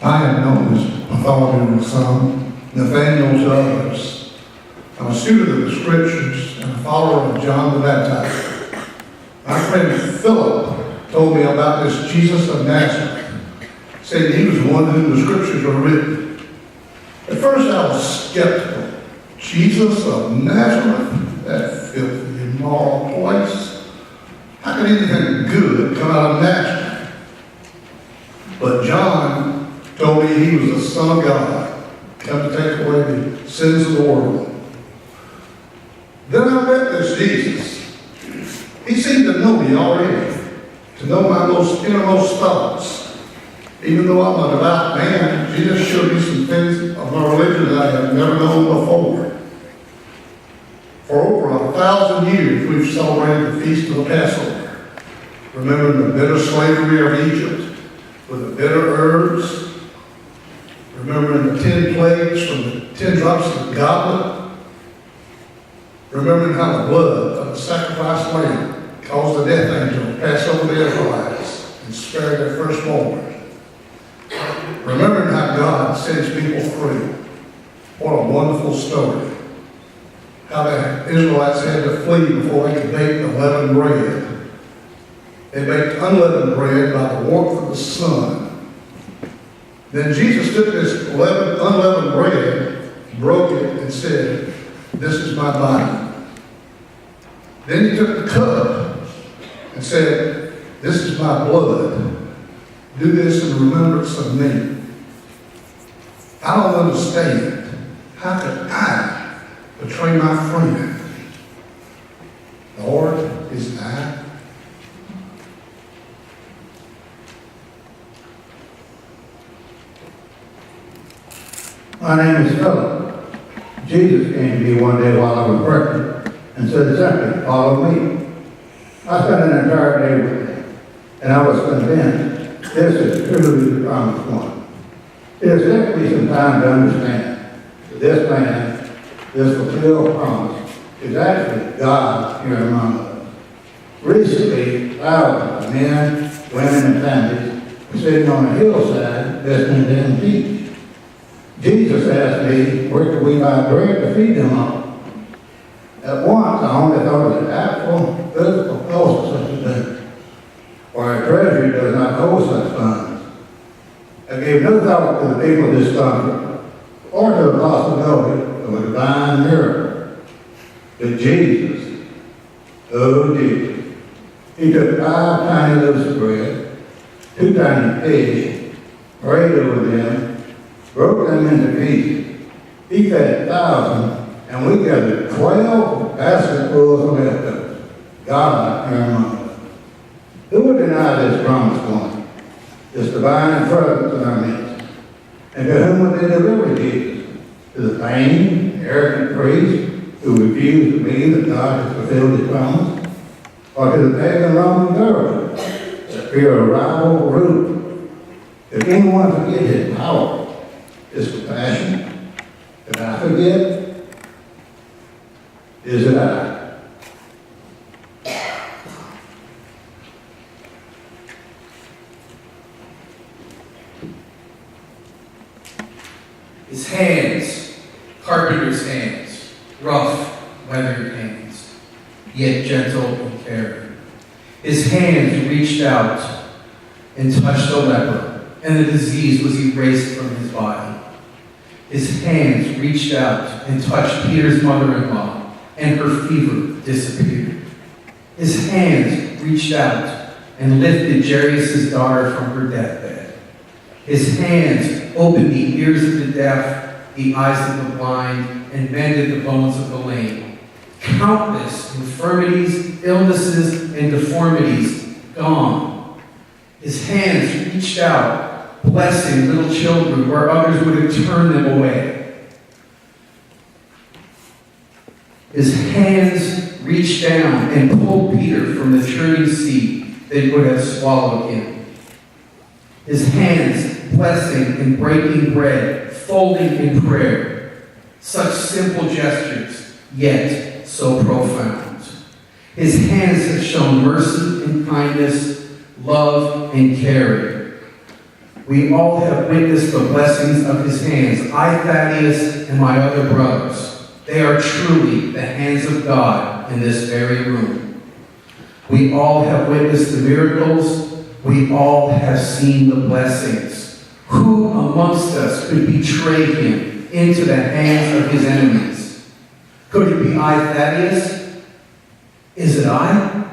I am known as Bartholomew to some, Nathaniel to others. I'm a student of the Scriptures and a follower of John the Baptizer. My friend Philip told me about this Jesus of Nazareth, saying he was the one whom the Scriptures were written. At first I was skeptical. Jesus of Nazareth, that filthy, immoral place. How could anything good come out of Nazareth? But John told me he was the Son of God, come to take away the sins of the world. Then I met this Jesus. He seemed to know me already, to know my most innermost thoughts. Even though I'm a devout man, Jesus showed me some things of my religion that I have never known before. For over 1,000 years, we've celebrated the Feast of the Passover, remembering the bitter slavery of Egypt with the bitter herbs, remembering the 10 plagues from the 10 drops of the goblet, remembering how the blood of the sacrificed lamb caused the death angel to pass over the Israelites and spare their firstborn. Remembering how God sets people free. What a wonderful story. How the Israelites had to flee before they could bake unleavened bread. They baked unleavened bread by the warmth of the sun. Then Jesus took this unleavened bread, broke it, and said, "This is my body." Then he took the cup and said, "This is my blood. Do this in remembrance of me." I don't understand. How could I betray my friend? Lord, is that? My name is Philip. Jesus came to me one day while I was working and said simply, "Follow me." I spent an entire day with him, and I was convinced this is truly the promised one. It has taken me some time to understand that this man, this fulfilled promise, is actually God here among us. Recently, thousands of men, women, and families were sitting on a hillside listening to him teach. Jesus asked me, where could we buy bread to feed them all? At once, I only thought of the actual physical cost of such a thing, for our treasury does not hold such funds. I gave no thought to the people of this country, or to the possibility of a divine miracle. But Jesus, oh Jesus, he took 5 tiny loaves of bread, 2 tiny fish, prayed over them, broke them into pieces. He fed thousands, and we gathered 12 basketfuls of leftovers. God here among us. Who would deny this promised one? This divine presence in our midst. And to whom would they deliver Jesus? To the vain, arrogant priests who refuse to believe that God has fulfilled his promise? Or to the pagan Roman government that fear a rival root? If anyone forget his power, his compassion, did I forget? Is it I? His hands, carpenter's hands, rough, weathered hands, yet gentle and caring. His hands reached out and touched the leper, and the disease was erased from his body. His hands reached out and touched Peter's mother-in-law, and her fever disappeared. His hands reached out and lifted Jairus' daughter from her deathbed. His hands opened the ears of the deaf, the eyes of the blind, and mended the bones of the lame. Countless infirmities, illnesses, and deformities gone. His hands reached out, blessing little children where others would have turned them away. His hands reached down and pulled Peter from the churning sea that would have swallowed him. His hands blessing and breaking bread, folding in prayer. Such simple gestures, yet so profound. His hands have shown mercy and kindness, love and caring. We all have witnessed the blessings of his hands. I, Thaddeus, and my other brothers. They are truly the hands of God in this very room. We all have witnessed the miracles. We all have seen the blessings. Who amongst us could betray him into the hands of his enemies? Could it be I, Thaddeus? Is it I?